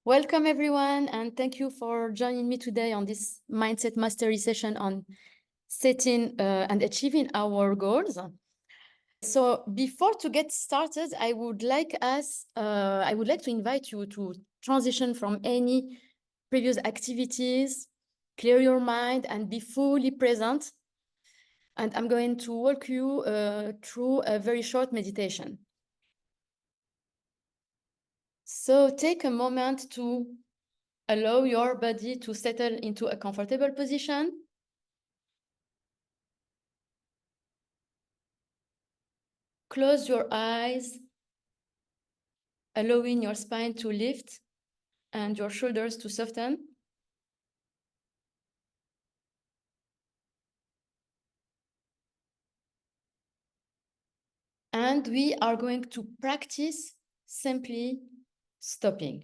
Welcome everyone, and thank you for joining me today on this Mindset Mastery session on setting and achieving our goals. So before to get started, I would like to invite you to transition from any previous activities, clear your mind and be fully present. And I'm going to walk you through a very short meditation. So take a moment to allow your body to settle into a comfortable position. Close your eyes, allowing your spine to lift and your shoulders to soften. And we are going to practice simply stopping.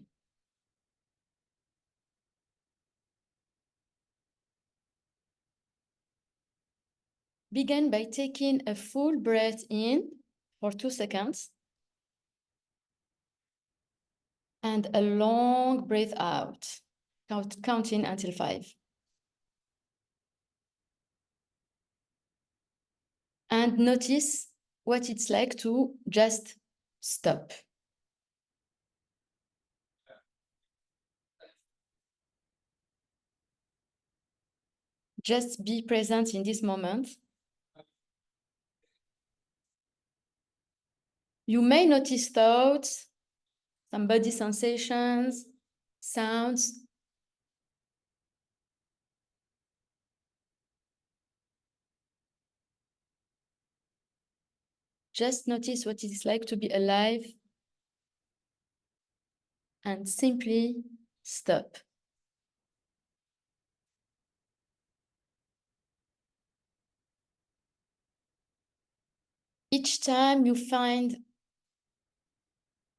Begin by taking a full breath in for 2 seconds and a long breath out, counting until 5. And notice what it's like to just stop. Just be present in this moment. You may notice thoughts, some body sensations, sounds. Just notice what it is like to be alive and simply stop. Each time you find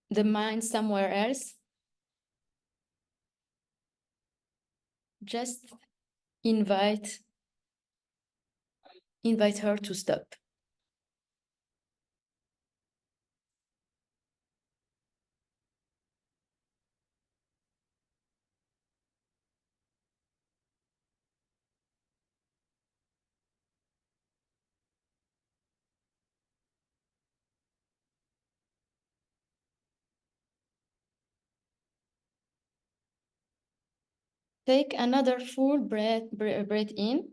the mind somewhere else, just invite her to stop. Take another full breath in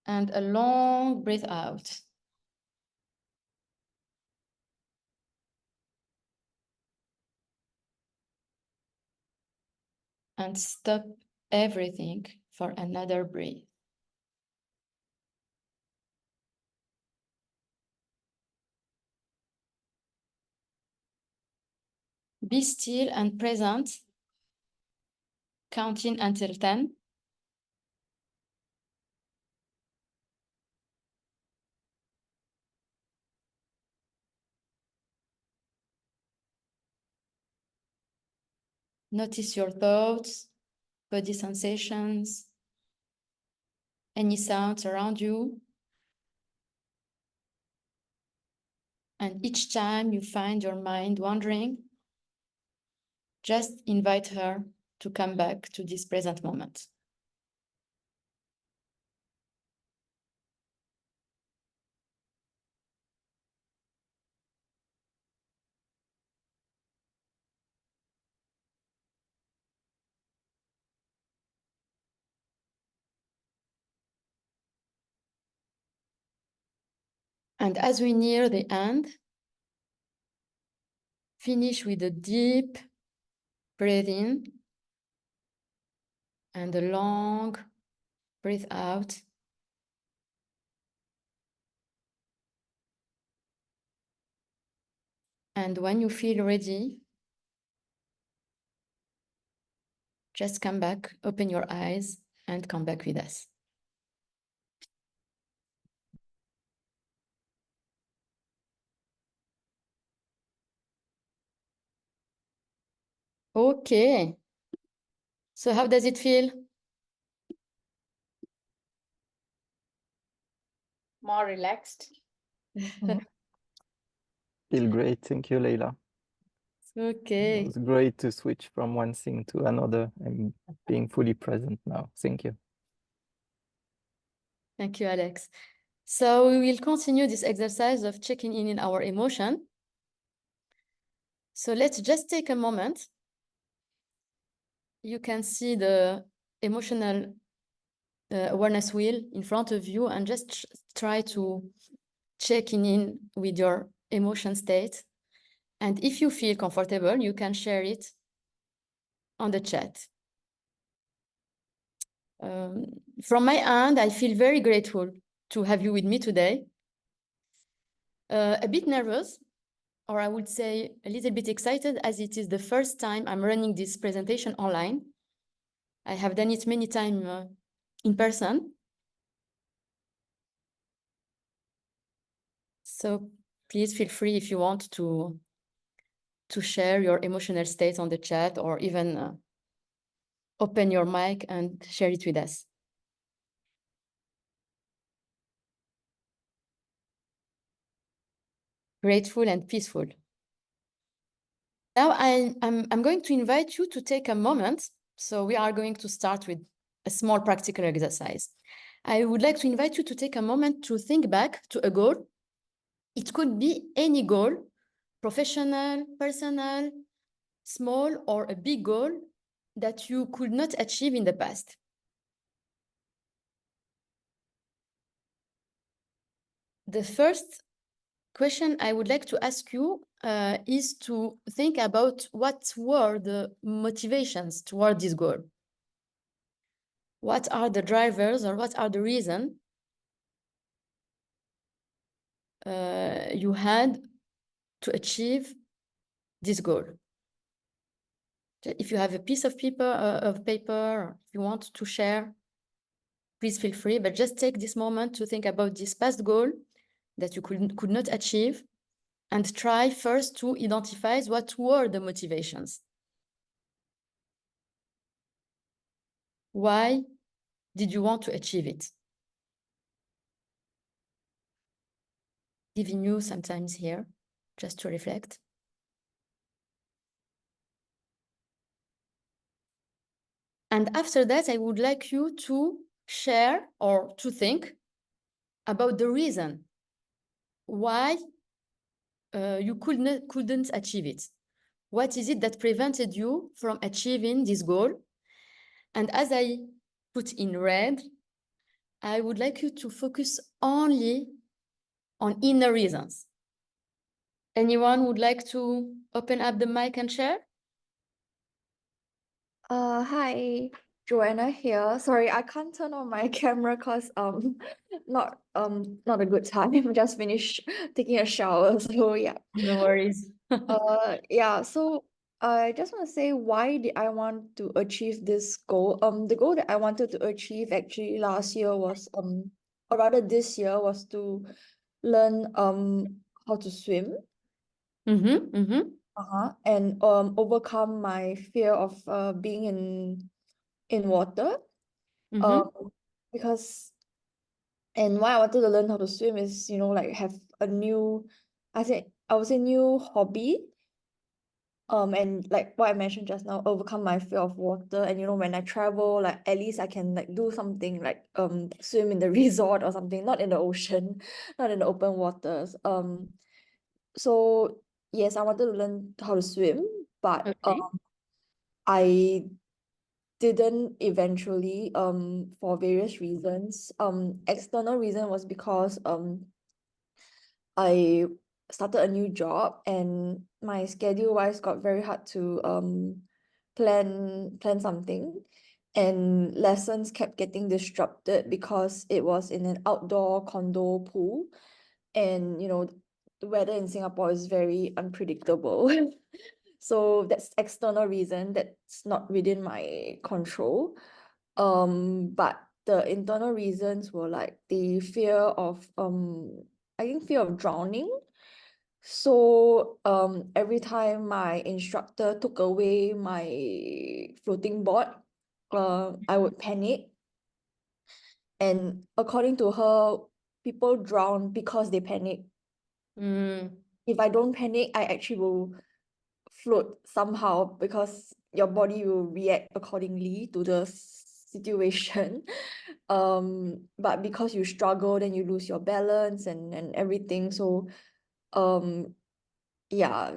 and a long breath out. And stop everything for another breath. Be still and present, counting until 10. Notice your thoughts, body sensations, any sounds around you. And each time you find your mind wandering, just invite her to come back to this present moment. And as we near the end, finish with a deep breath in and a long breath out. And when you feel ready, just come back, open your eyes, and come back with us. Okay. So how does it feel? More relaxed. Feel great. Thank you, Leila. Okay. It was great to switch from one thing to another and being fully present now. Thank you. Thank you, Alex. So we will continue this exercise of checking in our emotion. So let's just take a moment. You can see the emotional awareness wheel in front of you and just try to check in with your emotion state. And if you feel comfortable, you can share it on the chat. From my end, I feel very grateful to have you with me today. A bit nervous, or I would say a little bit excited, as it is the first time I'm running this presentation online. I have done it many times in person. So please feel free if you want to share your emotional state on the chat, or even open your mic and share it with us. Grateful and peaceful. Now I'm going to invite you to take a moment. So we are going to start with a small practical exercise. I would like to invite you to take a moment to think back to a goal. It could be any goal, professional, personal, small, or a big goal that you could not achieve in the past. The first question I would like to ask you is to think about what were the motivations toward this goal. What are the drivers, or what are the reasons you had to achieve this goal? If you have a piece of paper, if you want to share, please feel free, but just take this moment to think about this past goal that you could not achieve, and try first to identify what were the motivations. Why did you want to achieve it? Giving you some time here just to reflect. And after that, I would like you to share or to think about the reason why you couldn't achieve it. What is it that prevented you from achieving this goal? And as I put in red, I would like you to focus only on inner reasons. Anyone would like to open up the mic and share? Hi, Joanna here. Sorry, I can't turn on my camera because not a good time. Just finished taking a shower. So yeah. No worries. Yeah, so I just want to say, why did I want to achieve this goal? The goal that I wanted to achieve actually last year was or rather this year, was to learn how to swim. And overcome my fear of being in water. Because and why I wanted to learn how to swim is, like, have a new, I would say new hobby. And like what I mentioned just now, overcome my fear of water. And when I travel, like, at least I can like do something like swim in the resort or something, not in the ocean, not in the open waters. So yes, I wanted to learn how to swim, but Okay. I didn't eventually, for various reasons. External reason was because I started a new job, and my schedule wise got very hard to plan something, and lessons kept getting disrupted because it was in an outdoor condo pool, and the weather in Singapore is very unpredictable. So that's external reason that's not within my control. But the internal reasons were like the fear of I think fear of drowning. So every time my instructor took away my floating board, I would panic. And according to her, people drown because they panic. If I don't panic, I actually will float somehow because your body will react accordingly to the situation. But because you struggle, then you lose your balance and everything. So yeah,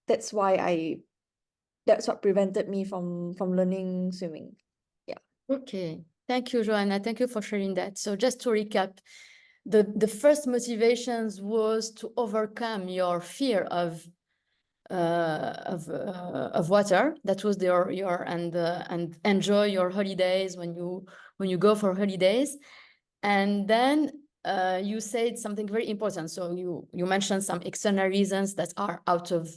that's what prevented me from learning swimming. Okay, thank you, Joanna. Thank you for sharing that. So just to recap, the first motivations was to overcome your fear of water. That was your and enjoy your holidays when you go for holidays. And then you said something very important. So you mentioned some external reasons that are out of,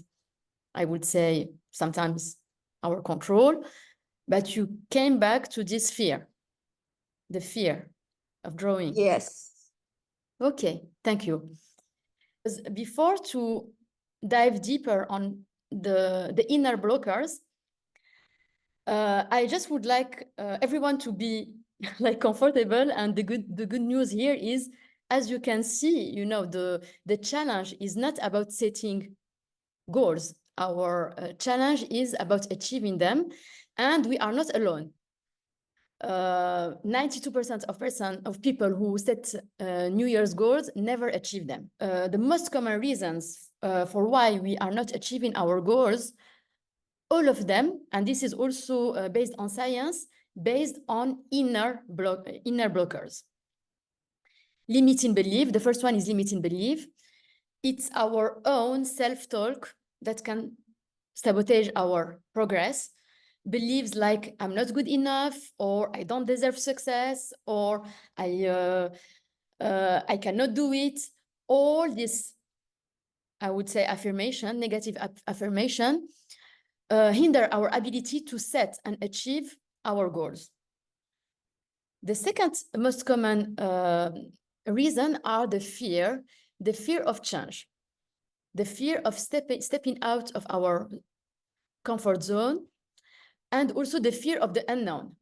I would say, sometimes our control, but you came back to this fear, the fear of drawing. Yes. Okay, thank you. Before to dive deeper on the inner blockers, I just would like everyone to be like comfortable. And the good news here is, as you can see, the challenge is not about setting goals. Our challenge is about achieving them, and we are not alone. 92% of people who set New Year's goals never achieve them. The most common reasons for why we are not achieving our goals, all of them, and this is also based on science, based on inner blockers. Limiting belief. The first one is limiting belief. It's our own self-talk that can sabotage our progress. Beliefs like I'm not good enough, or I don't deserve success, or I cannot do it. All this, I would say, affirmation, negative affirmation, hinder our ability to set and achieve our goals. The second most common reason are the fear of change, the fear of stepping out of our comfort zone, and also the fear of the unknown.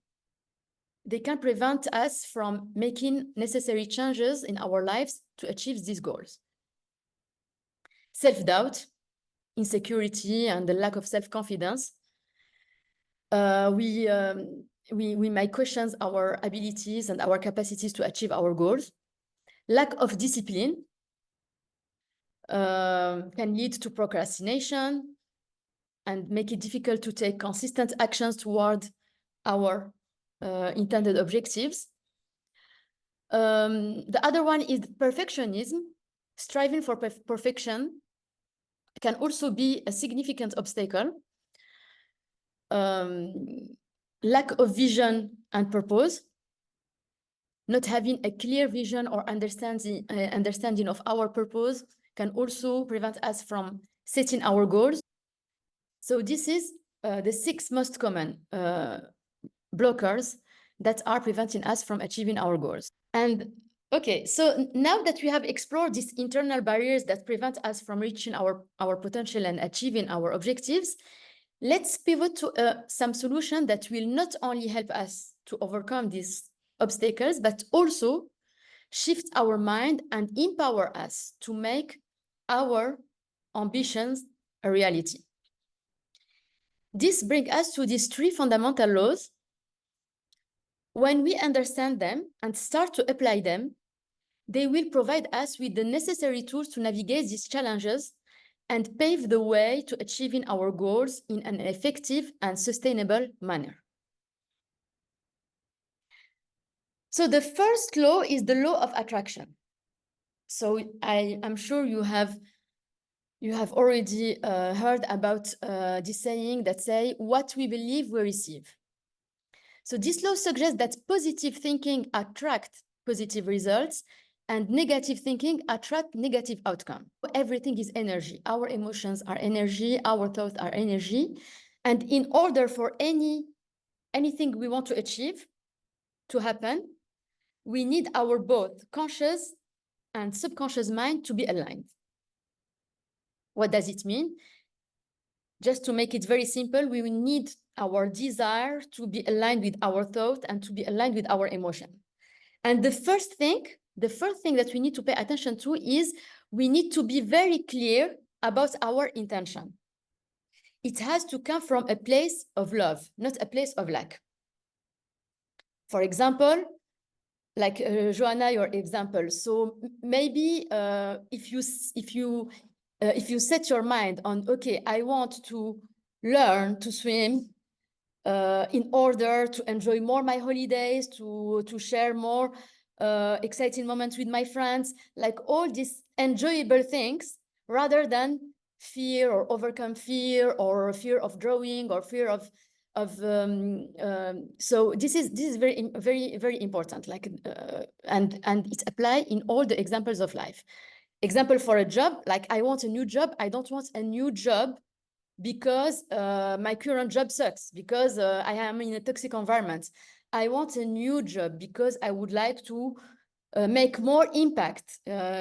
They can prevent us from making necessary changes in our lives to achieve these goals. Self-doubt, insecurity, and the lack of self-confidence. We might question our abilities and our capacities to achieve our goals. Lack of discipline can lead to procrastination and make it difficult to take consistent actions toward our intended objectives. The other one is perfectionism. Striving for perfection can also be a significant obstacle. Lack of vision and purpose. Not having a clear vision or understanding of our purpose can also prevent us from setting our goals. So this is the 6 most common blockers that are preventing us from achieving our goals. And okay, so now that we have explored these internal barriers that prevent us from reaching our potential and achieving our objectives, let's pivot to some solution that will not only help us to overcome these obstacles, but also shift our mind and empower us to make our ambitions a reality. This brings us to these 3 fundamental laws. When we understand them and start to apply them, they will provide us with the necessary tools to navigate these challenges and pave the way to achieving our goals in an effective and sustainable manner. So the first law is the law of attraction. So I'm sure you have already heard about this saying that say, what we believe we receive. So this law suggests that positive thinking attracts positive results and negative thinking attract negative outcome. Everything is energy. Our emotions are energy, our thoughts are energy. And in order for anything we want to achieve to happen, we need our both conscious and subconscious mind to be aligned. What does it mean? Just to make it very simple, we will need our desire to be aligned with our thought and to be aligned with our emotion. And the first thing that we need to pay attention to is we need to be very clear about our intention. it has to come from a place of love, not a place of lack. For example, like Joanna, your example. So maybe if you set your mind on, okay, I want to learn to swim in order to enjoy more my holidays, to share more exciting moments with my friends, like all these enjoyable things, rather than fear or overcome fear or fear of drawing or fear of so this is very important, like and it's applied in all the examples of life. Example for a job, like I want a new job. I don't want a new job because my current job sucks, because I am in a toxic environment. I want a new job because I would like to make more impact,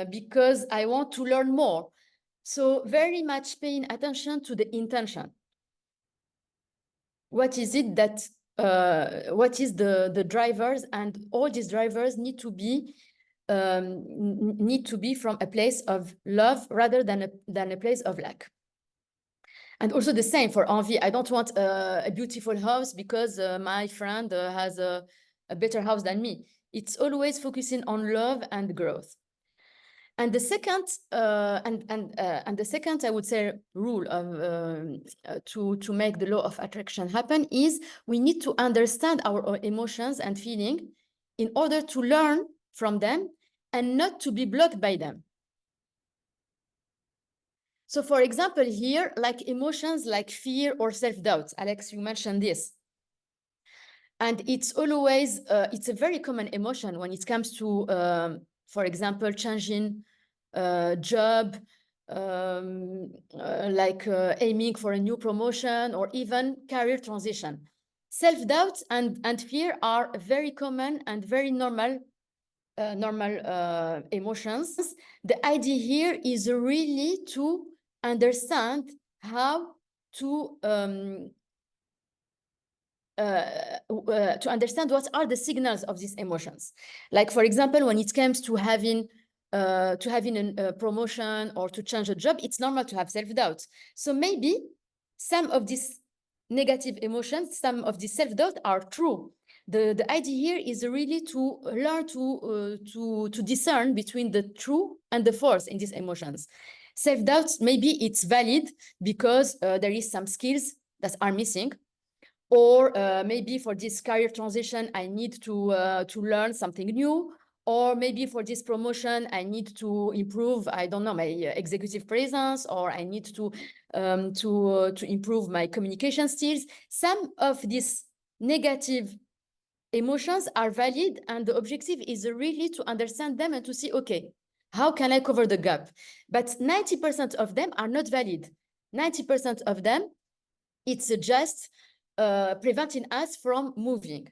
because I want to learn more. So very much paying attention to the intention. What is it that, what is the drivers, and all these drivers need to be from a place of love rather than a place of lack. And also the same for envie. I don't want a beautiful house because my friend has a better house than me. It's always focusing on love and growth. And the second, and the second, I would say, rule of to make the law of attraction happen is we need to understand our emotions and feeling in order to learn from them and not to be blocked by them. So for example, here, like emotions like fear or self-doubt, Alex, you mentioned this. And it's always, it's a very common emotion when it comes to, for example, changing job, like aiming for a new promotion or even career transition. Self-doubt and fear are very common and very normal emotions. The idea here is really to understand how to understand what are the signals of these emotions. Like, for example, when it comes to having a promotion or to change a job, it's normal to have self-doubt. So maybe some of these negative emotions, some of these self-doubt are true. The idea here is really to learn to discern between the true and the false in these emotions. Self-doubt, maybe it's valid because there is some skills that are missing, or maybe for this career transition, I need to learn something new, or maybe for this promotion, I need to improve, I don't know, my executive presence, or I need to improve my communication skills. Some of these negative emotions are valid, and the objective is really to understand them and to see, okay, how can I cover the gap? But 90% of them are not valid. 90% of them, it's just preventing us from moving.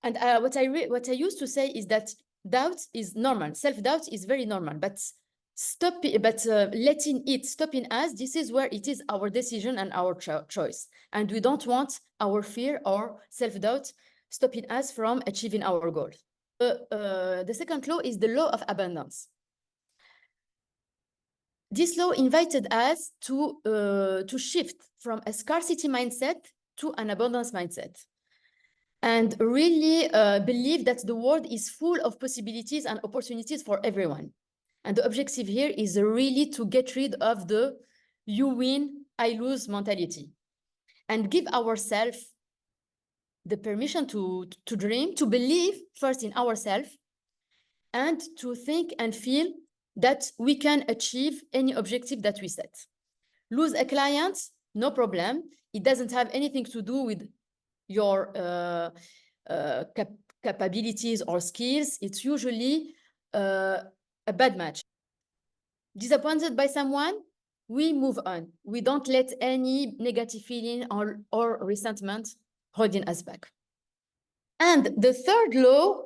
And what I used to say is that doubt is normal. Self-doubt is very normal, but letting it stopping us, this is where it is our decision and our choice. And we don't want our fear or self-doubt stopping us from achieving our goals. The second law is the law of abundance. This law invited us to shift from a scarcity mindset to an abundance mindset, and really believe that the world is full of possibilities and opportunities for everyone. And the objective here is really to get rid of the you win, I lose mentality, and give ourselves the permission to dream, to believe first in ourselves, and to think and feel that we can achieve any objective that we set. Lose a client, no problem. It doesn't have anything to do with your capabilities or skills. It's usually a bad match. Disappointed by someone, we move on. We don't let any negative feeling or resentment holding us back. And the third law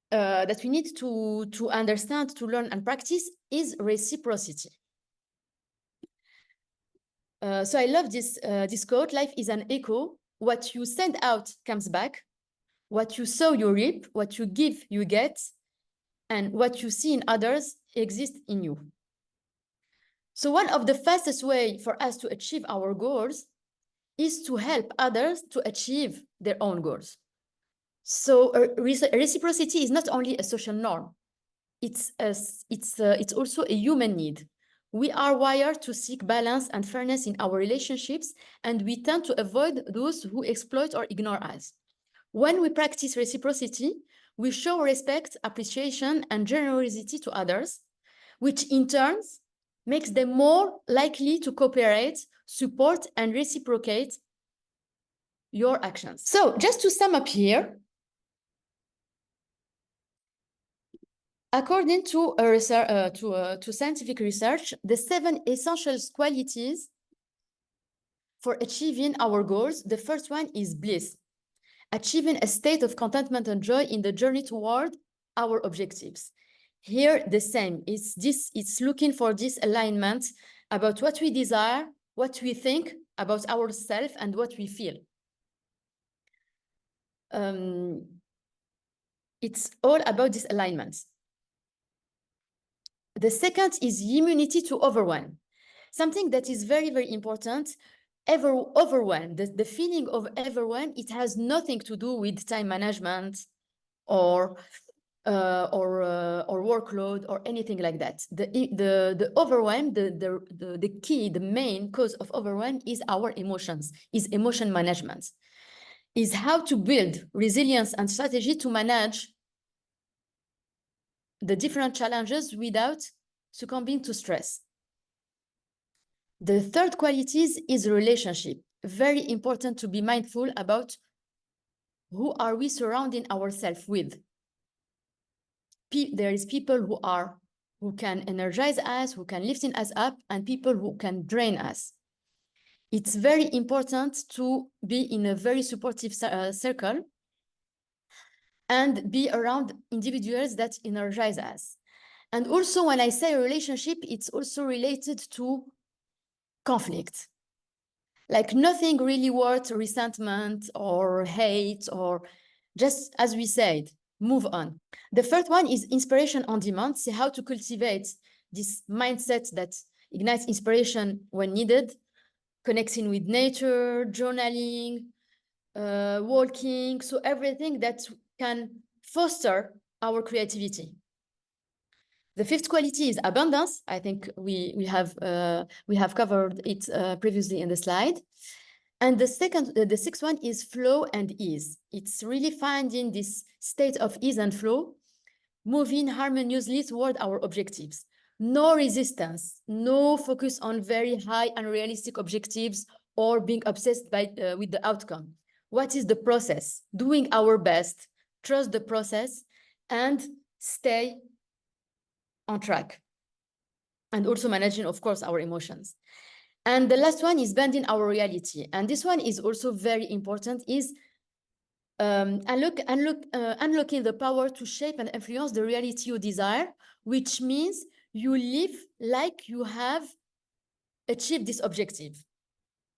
that we need to understand, to learn and practice is reciprocity. So I love this quote: life is an echo. What you send out comes back. What you sow, you reap. What you give, you get. And what you see in others exists in you. So one of the fastest way for us to achieve our goals is to help others to achieve their own goals. So reciprocity is not only a social norm, it's also a human need. We are wired to seek balance and fairness in our relationships, and we tend to avoid those who exploit or ignore us. When we practice reciprocity, we show respect, appreciation, and generosity to others, which in turn makes them more likely to cooperate, support, and reciprocate your actions. So just to sum up here, according to scientific research, the 7 essential qualities for achieving our goals, the first one is bliss, achieving a state of contentment and joy in the journey toward our objectives. Here, the same, it's looking for this alignment about what we desire, what we think about ourselves, and what we feel. It's all about this alignment. The second is immunity to overwhelm. Something that is very, very important. Overwhelm, the feeling of overwhelm, it has nothing to do with time management or workload or anything like that. The overwhelm, the key, the main cause of overwhelm is our emotions, is emotion management, is how to build resilience and strategy to manage the different challenges without succumbing to stress. The third qualities is relationship. Very important to be mindful about who are we surrounding ourselves with. There is people who can energize us, who can lift us up, and people who can drain us. It's very important to be in a very supportive circle and be around individuals that energize us. And also, when I say relationship, it's also related to conflict. Like nothing really worth resentment or hate, or just as we said, move on. The first one is inspiration on demand. See how to cultivate this mindset that ignites inspiration when needed, connecting with nature, journaling, walking, so everything that can foster our creativity. The fifth quality is abundance. I think we have covered it previously in the slide. And the sixth one is flow and ease. It's really finding this state of ease and flow, moving harmoniously toward our objectives. No resistance, no focus on very high unrealistic objectives or being obsessed with the outcome. What is the process? Doing our best, trust the process, and stay on track. And also managing, of course, our emotions. And the last one is bending our reality. And this one is also very important, is unlocking the power to shape and influence the reality you desire, which means you live like you have achieved this objective.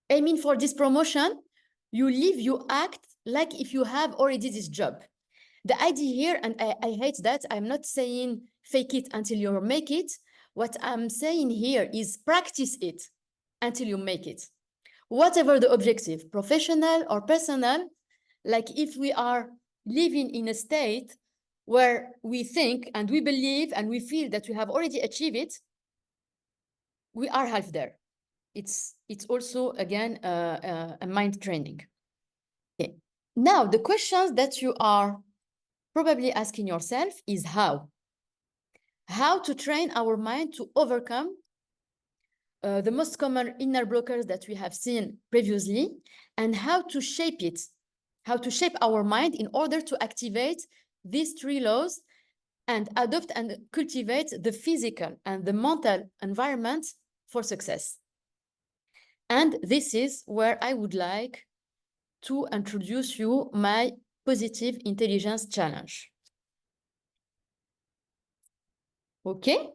Aiming for this promotion, you live, you act like if you have already this job. The idea here, and I hate that, I'm not saying fake it until you make it. What I'm saying here is practice it until you make it. Whatever the objective, professional or personal, like if we are living in a state where we think and we believe and we feel that we have already achieved it, we are half there. It's also, again, a mind training. Okay. Now, the questions that you are probably asking yourself is how? How to train our mind to overcome the most common inner blockers that we have seen previously, and how to shape it, how to shape our mind in order to activate these 3 laws and adopt and cultivate the physical and the mental environment for success. And this is where I would like to introduce you my positive intelligence challenge. Okay,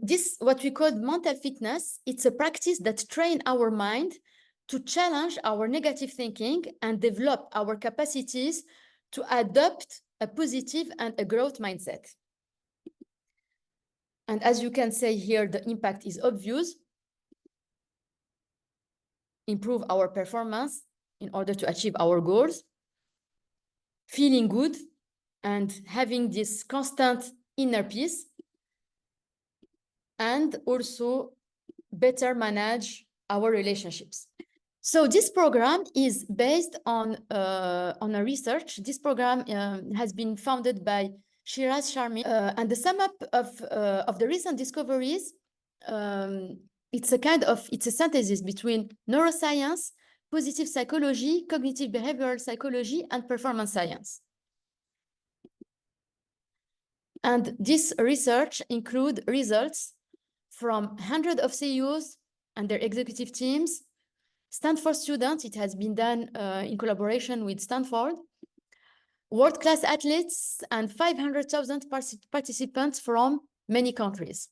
this what we call mental fitness. It's a practice that trains our mind to challenge our negative thinking and develop our capacities to adopt a positive and a growth mindset. And as you can say here, the impact is obvious. improve our performance in order to achieve our goals, feeling good, and having this constant inner peace, and also better manage our relationships. So this program is based on a research. This program has been founded by Shiraz Sharmi, and the sum up of the recent discoveries, it's a synthesis between neuroscience, positive psychology, cognitive behavioral psychology, and performance science. And this research include results from hundreds of CEOs and their executive teams, Stanford students. It has been done in collaboration with Stanford, world-class athletes, and 500,000 participants from many countries.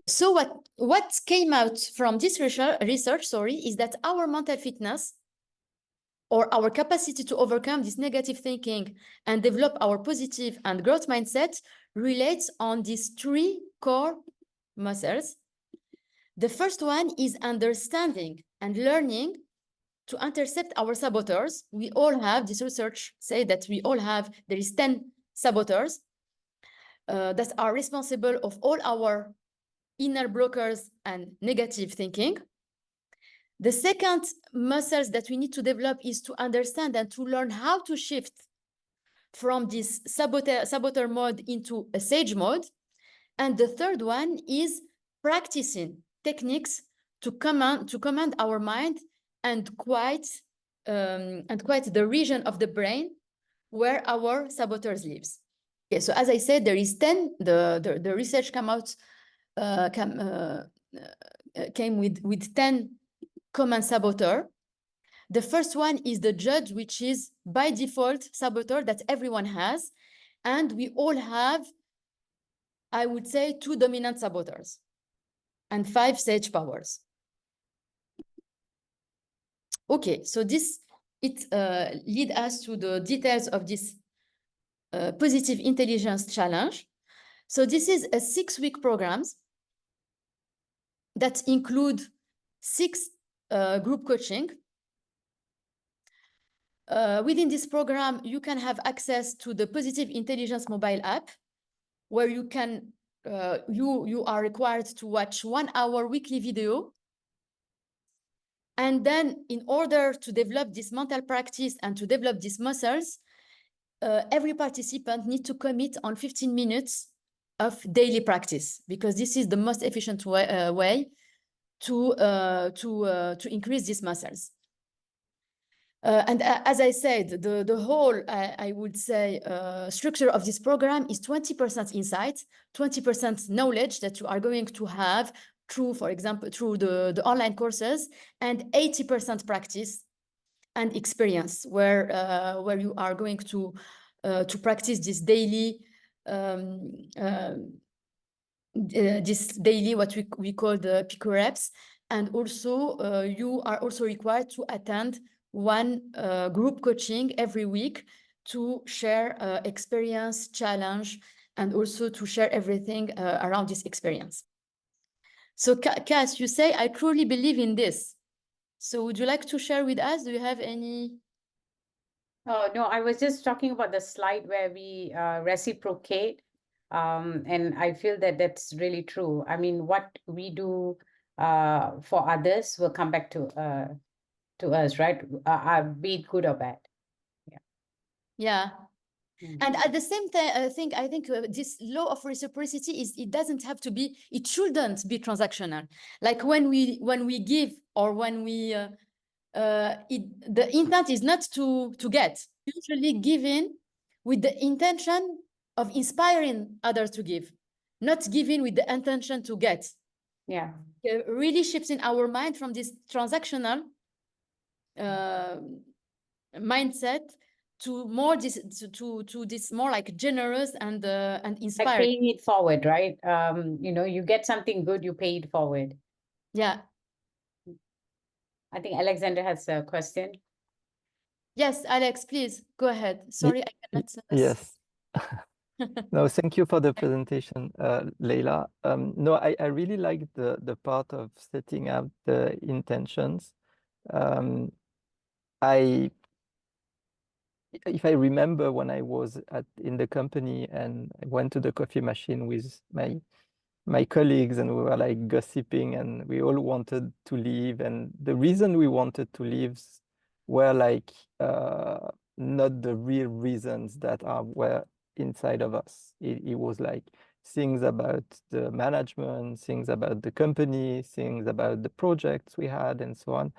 So what came out from this research, is that our mental fitness, or our capacity to overcome this negative thinking and develop our positive and growth mindset, relates on these three core muscles. The first one is understanding and learning to intercept our saboteurs. We all have, this research say that we all have, there is 10 saboteurs that are responsible of all our inner blockers and negative thinking. The second muscles that we need to develop is to understand and to learn how to shift from this saboteur mode into a sage mode. And the third one is practicing techniques to command our mind and quiet the region of the brain where our saboteurs lives. Okay, so as I said, there is 10. The research came with 10 common saboteur. The first one is the judge, which is by default saboteur that everyone has, and we all have, I would say, 2 dominant saboteurs and 5 sage powers. Okay, so it lead us to the details of this positive intelligence challenge. So this is a 6-week program that include 6 group coaching. Within this program, you can have access to the Positive Intelligence mobile app, where you can you are required to watch 1 hour weekly video. And then in order to develop this mental practice and to develop these muscles, every participant needs to commit on 15 minutes of daily practice, because this is the most efficient way to increase these muscles. And as I said, the whole, I would say, structure of this program is 20% insight, 20% knowledge that you are going to have through, for example, through the online courses, and 80% practice and experience, where you are going to practice this daily, what we call the pico reps. And also you are also required to attend 1 group coaching every week to share experience, challenge, and also to share everything around this experience. So Cass, you say, I truly believe in this. So would you like to share with us? Do you have any? Oh, no, I was just talking about the slide where we reciprocate. And I feel that that's really true. I mean, what we do for others will come back to us, right? Be it good or bad. Yeah. And at the same time, I think this law of reciprocity it doesn't have to be, it shouldn't be transactional. Like when we give, or when we the intent is not to get. Usually giving with the intention of inspiring others to give, not giving with the intention to get. Yeah. Really shifting our mind from this transactional mindset to more this more like generous and inspiring. Like paying it forward, right? You get something good, you pay it forward. Yeah. I think Alexander has a question. Yes, Alex, please go ahead. Sorry, I cannot. Yes. No, thank you for the presentation, Leila. No, I really like the part of setting up the intentions, I if I remember when I was in the company and I went to the coffee machine with my colleagues and we were like gossiping and we all wanted to leave, and the reason we wanted to leave were like not the real reasons that were inside of us. It was like things about the management, things about the company, things about the projects we had and so on.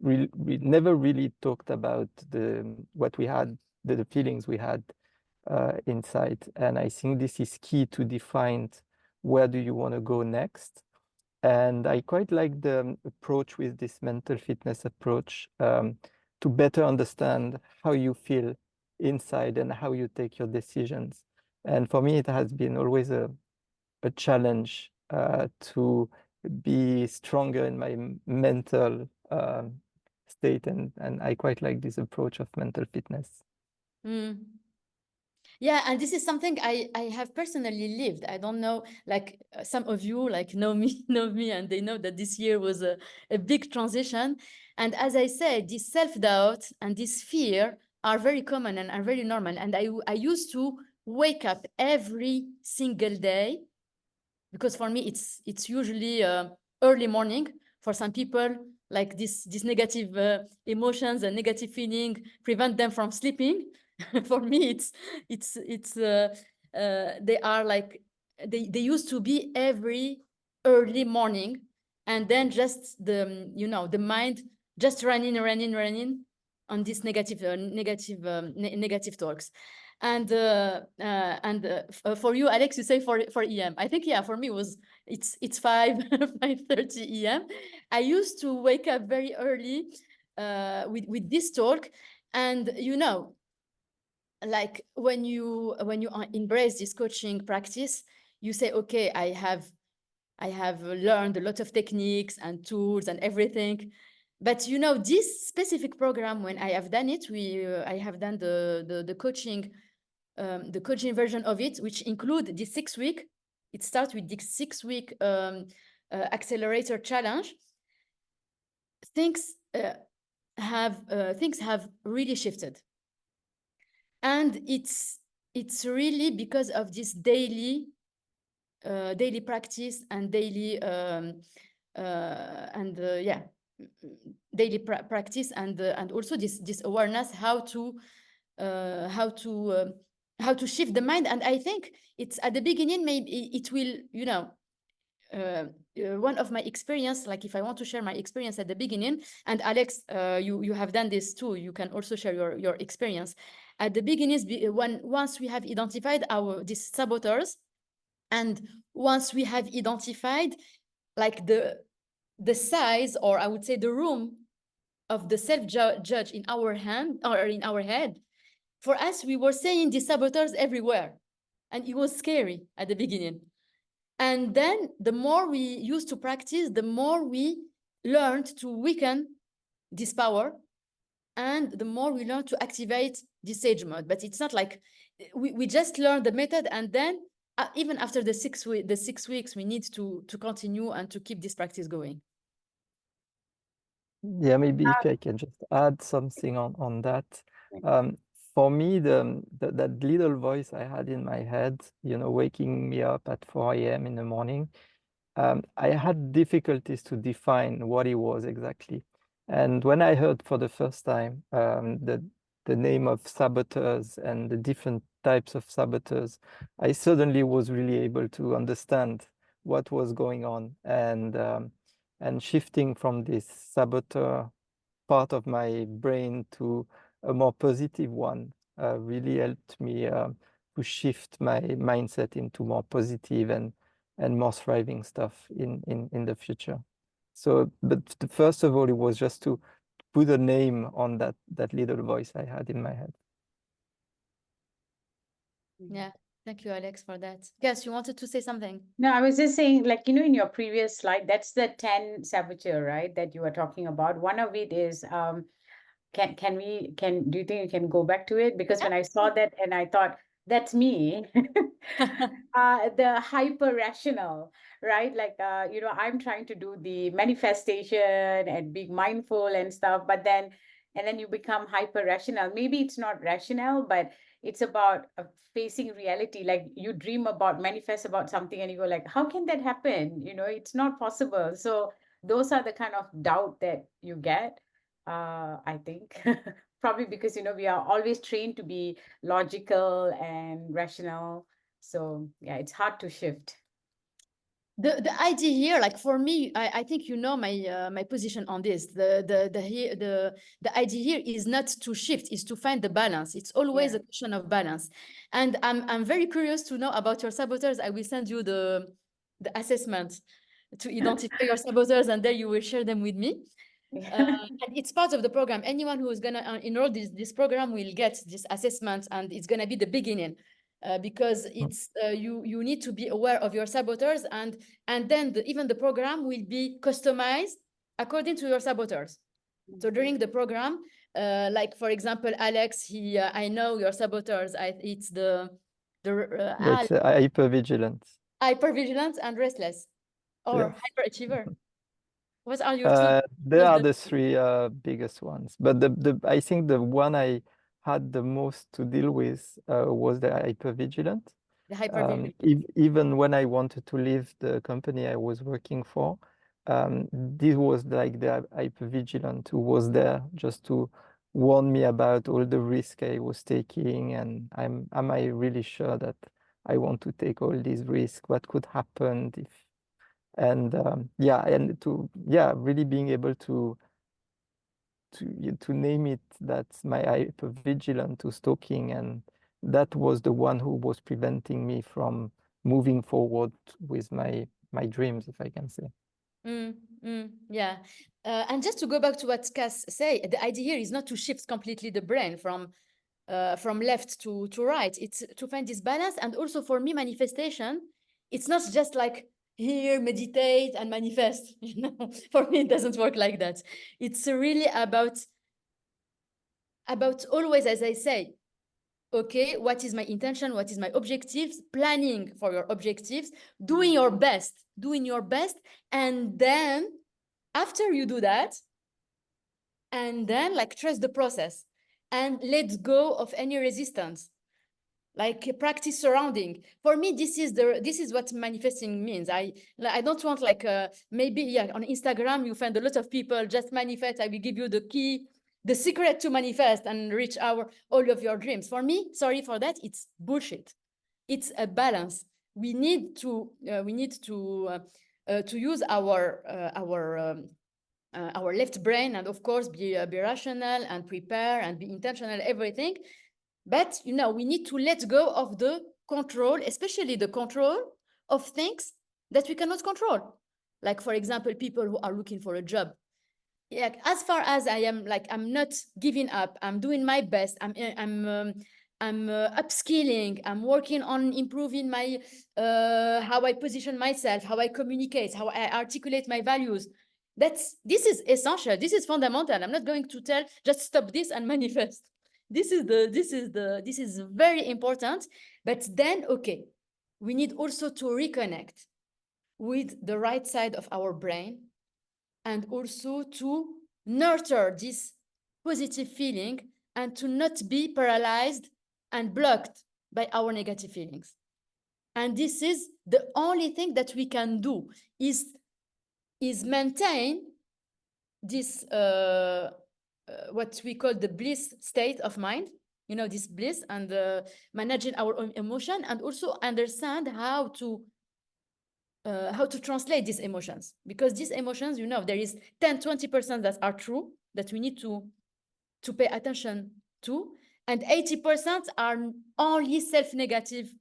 We never really talked about what we had, the feelings we had inside. And I think this is key to define where do you want to go next. And I quite like the approach with this mental fitness approach to better understand how you feel inside and how you take your decisions. And for me, it has been always a challenge to be stronger in my mental state, and I quite like this approach of mental fitness. Yeah, and this is something I have personally lived. I don't know, like some of you like know me, and they know that this year was a big transition. And as I said, this self-doubt and this fear are very common and are very normal. And I used to wake up every single day, because for me it's usually early morning. For some people, like this negative emotions and negative feeling prevent them from sleeping. For me, they are like they used to be every early morning, and then just the mind just running on this negative talks. And for you, Alex, you say for EM. I think, yeah, for me it's 5:30 EM. I used to wake up very early with this talk, and like when you embrace this coaching practice, you say, okay, I have learned a lot of techniques and tools and everything. But this specific program, when I have done it, I have done the coaching version of it, which include the 6 week. It starts with the 6 week accelerator challenge. Things have really shifted, and it's really because of this daily practice and daily daily practice, and also this awareness how to shift the mind. And I think it's at the beginning, maybe it will one of my experience, like if I want to share my experience at the beginning, and Alex, you have done this too, you can also share your experience at the beginning. Once we have identified these saboteurs, and once we have identified like the size, or I would say the room of the self-judge in our hand or in our head, for us, we were saying the saboteurs everywhere, and it was scary at the beginning. And then the more we used to practice, the more we learned to weaken this power, and the more we learned to activate the sage mode. But it's not like we just learned the method, and then even after the 6 weeks, we need to continue and to keep this practice going. Yeah, maybe if I can just add something on that. For me, that little voice I had in my head, waking me up at 4 a.m. in the morning, I had difficulties to define what it was exactly. And when I heard for the first time the name of saboteurs and the different types of saboteurs, I suddenly was really able to understand what was going on, and shifting from this saboteur part of my brain to a more positive one really helped me to shift my mindset into more positive and more thriving stuff in the future. So, but first of all, it was just to put a name on that little voice I had in my head. Yeah, thank you, Alex, for that. Yes, you wanted to say something? No, I was just saying, like, in your previous slide, that's the 10 saboteur, right, that you were talking about. One of it is, do you think you can go back to it? Because when I saw that, and I thought, that's me. The hyper rational, right? Like, I'm trying to do the manifestation and being mindful and stuff, but then you become hyper rational. Maybe it's not rational, but it's about facing reality. Like you dream about, manifest about something, and you go like, how can that happen? It's not possible. So those are the kind of doubt that you get, I think. Probably because, we are always trained to be logical and rational. So yeah, it's hard to shift. The idea here, like for me, I think my position on this. The idea here is not to shift, is to find the balance. It's always Yeah. a question of balance. And I'm very curious to know about your saboteurs. I will send you the assessment to identify your saboteurs, and then you will share them with me. And it's part of the program. Anyone who is gonna enroll this program will get this assessment, and it's gonna be the beginning. Because it's you need to be aware of your saboteurs, and then even the program will be customized according to your saboteurs. So during the program, like for example, Alex, I know your saboteurs. It's the It's hypervigilance. hypervigilant and restless, or Yes. hyperachiever. What are your two? They are the three biggest ones. But I think the one I had the most to deal with was the hypervigilant. The hypervigilant. Even when I wanted to leave the company I was working for, this was like the hypervigilant who was there just to warn me about all the risk I was taking, and am I really sure that I want to take all these risks? What could happen if? And really being able to name it, that's my hypervigilant to stalking, and that was the one who was preventing me from moving forward with my dreams, if I can say. Yeah. And just to go back to what Cass say, the idea here is not to shift completely the brain from left to right. It's to find this balance. And also for me, manifestation, it's not just like here, meditate and manifest. For me, it doesn't work like that. It's really about always, as I say, okay, what is my intention? What is my objectives? Planning for your objectives, doing your best. And then after you do that, and then like trust the process and let go of any resistance, like practice surrounding. For me, this is what manifesting means. I don't want like maybe on Instagram you find a lot of people just manifest. I will give you the key, the secret to manifest and reach all of your dreams. For me, sorry for that, it's bullshit. It's a balance. We need to use our left brain, and of course be rational and prepare and be intentional, everything. But we need to let go of the control, especially the control of things that we cannot control. Like for example, people who are looking for a job. Yeah, as far as I am, like I'm not giving up. I'm doing my best. I'm upskilling. I'm working on improving my how I position myself, how I communicate, how I articulate my values. This is essential. This is fundamental. I'm not going to tell just stop this and manifest. This is very important. But then, okay, we need also to reconnect with the right side of our brain, and also to nurture this positive feeling and to not be paralyzed and blocked by our negative feelings. And this is the only thing that we can do, is maintain this what we call the bliss state of mind, this bliss, and managing our own emotion, and also understand how to translate these emotions, because these emotions, there is 10-20% that are true, that we need to pay attention to, and 80% are only self-negative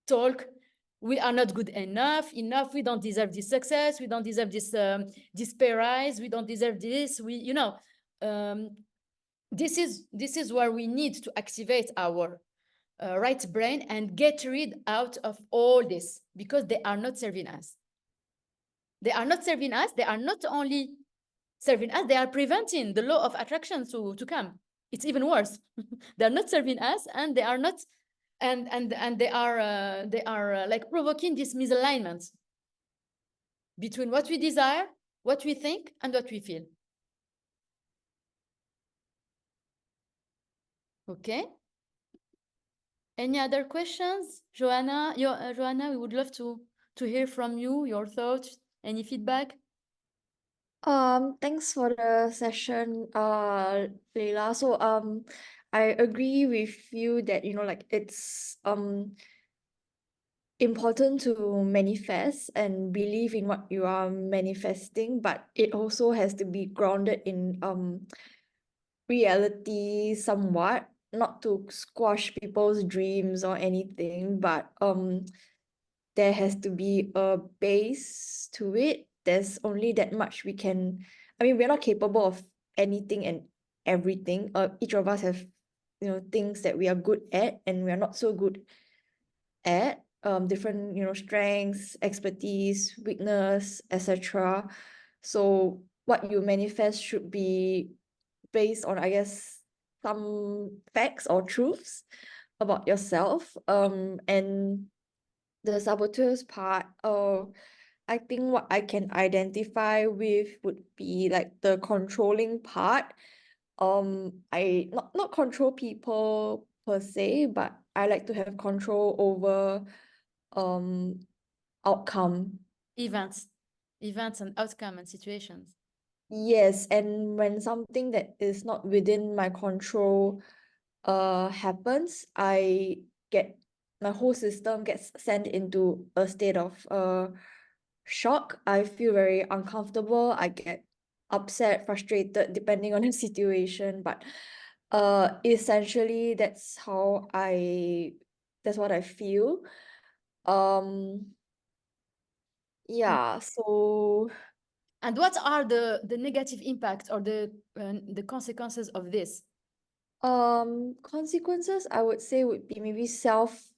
talk. We are not good enough, we don't deserve this success, we don't deserve this pay rise, we don't deserve this, this is where we need to activate our right brain and get rid out of all this, because they are not serving us. They are not serving us. They are not only serving us, they are preventing the law of attraction to come. It's even worse. They are not serving us, and they are not and they are like provoking this misalignment between what we desire, what we think, and what we feel. Okay. Any other questions, Joanna? Joanna, we would love to hear from you, your thoughts, any feedback. Thanks for the session, Leila. So, I agree with you that, like it's important to manifest and believe in what you are manifesting, but it also has to be grounded in reality somewhat, not to squash people's dreams or anything, but there has to be a base to it. There's only that much we can, I mean, we're not capable of anything and everything. Each of us have, things that we are good at and we are not so good at, different, strengths, expertise, weakness, etc. So what you manifest should be based on, I guess, some facts or truths about yourself. And the saboteurs part, I think what I can identify with would be like the controlling part. I not control people per se, but I like to have control over outcome. Events and outcome and situations. Yes, and when something that is not within my control happens, my whole system gets sent into a state of shock. I feel very uncomfortable. I get upset, frustrated, depending on the situation. But essentially that's what I feel. Yeah, so And what are the negative impacts or the consequences of this? consequences I would say would be maybe self-blame,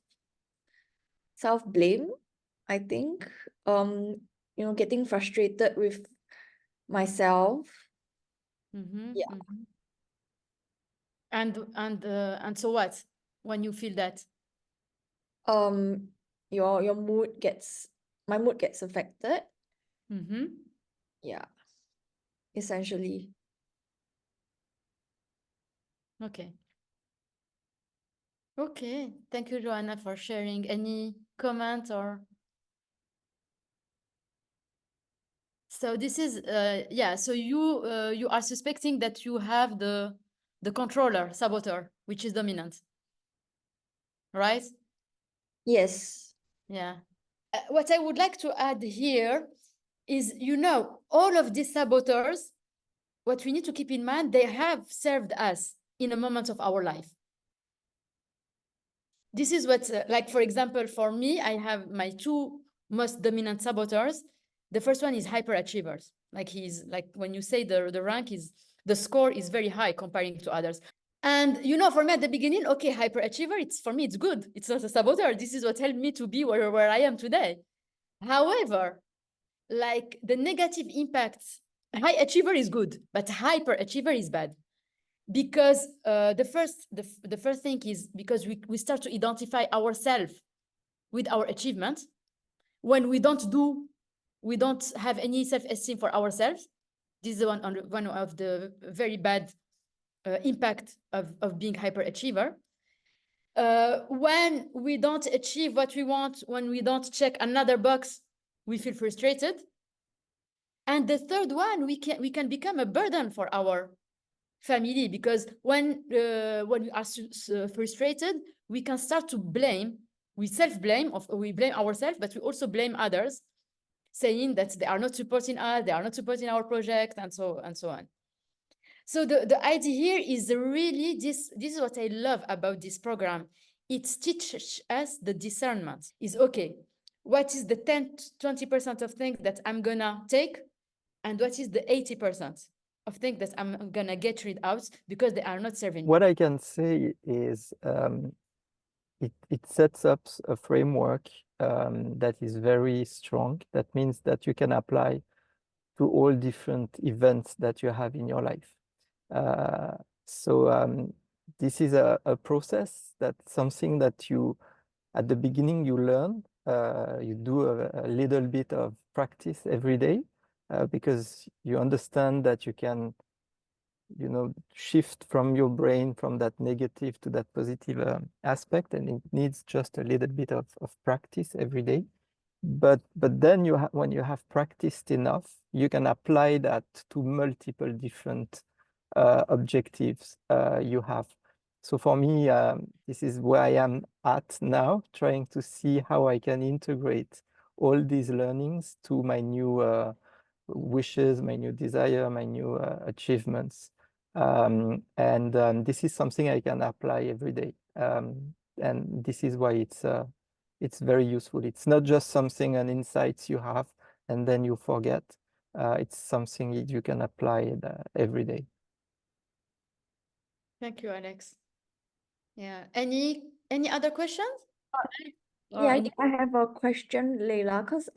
I think. Getting frustrated with myself. Yeah. And so what when you feel that? Your my mood gets affected. Yeah, essentially. Okay. Thank you, Joanna, for sharing. Any comment or? So this is yeah. So you are suspecting that you have the controller saboteur, which is dominant, right? Yes. Yeah. What I would like to add here is, all of these saboteurs, what we need to keep in mind, they have served us in a moment of our life. This is what, like, for example, for me, I have my two most dominant saboteurs. The first one is hyperachievers. Like, he's like, when you say the rank is, the score is very high comparing to others. And, for me at the beginning, okay, hyperachiever, for me, it's good. It's not a saboteur. This is what helped me to be where I am today. However, like, the negative impacts, high achiever is good, but hyperachiever is bad. Because the first thing is because we start to identify ourselves with our achievements. When we don't have any self-esteem for ourselves. This is one of the very bad impact of being hyperachiever. When we don't achieve what we want, when we don't check another box, we feel frustrated. And the third one, we can become a burden for our family, because when we are frustrated, we can start to blame. We self-blame, we blame ourselves, but we also blame others, saying that they are not supporting us, they are not supporting our project, and so on. So the idea here is really this is what I love about this program. It teaches us the discernment. Is okay, what is the 10-20% of things that I'm gonna take, and what is the 80% of things that I'm gonna get rid out because they are not serving me. What I can say is it sets up a framework that is very strong. That means that you can apply to all different events that you have in your life. So this is a process, that's something that you, at the beginning, you learn. You do a little bit of practice every day because you understand that you can, shift from your brain from that negative to that positive aspect, and it needs just a little bit of practice every day. But then when you have practiced enough, you can apply that to multiple different objectives you have. So for me, this is where I am at now, trying to see how I can integrate all these learnings to my new wishes, my new desire, my new achievements. This is something I can apply every day. And this is why it's very useful. It's not just something, an insights you have and then you forget. It's something you can apply every day. Thank you, Alex. Yeah. Any other questions? Or Yeah, any- I have a question, Leila, because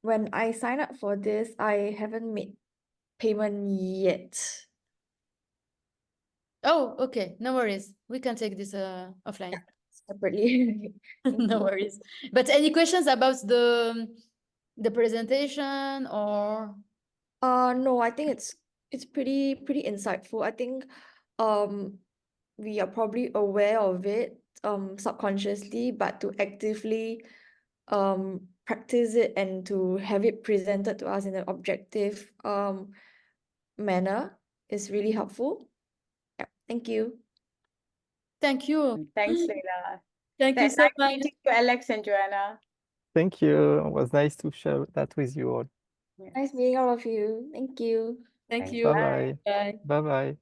when I sign up for this, I haven't made payment yet. Oh, okay. No worries. We can take this offline. Separately. Thank No you. worries. But any questions about the presentation or? No, I think it's pretty insightful. I think we are probably aware of it subconsciously, but to actively practice it and to have it presented to us in an objective manner is really helpful. Yeah, thank you. Thank you. Thanks, Leila. Thank you so Nice much. meeting you, Alex and Joanna. Thank you. It was nice to share that with you all. Nice meeting all of you. Thank you. Thank Thanks. you. Bye-bye. Bye. Bye-bye.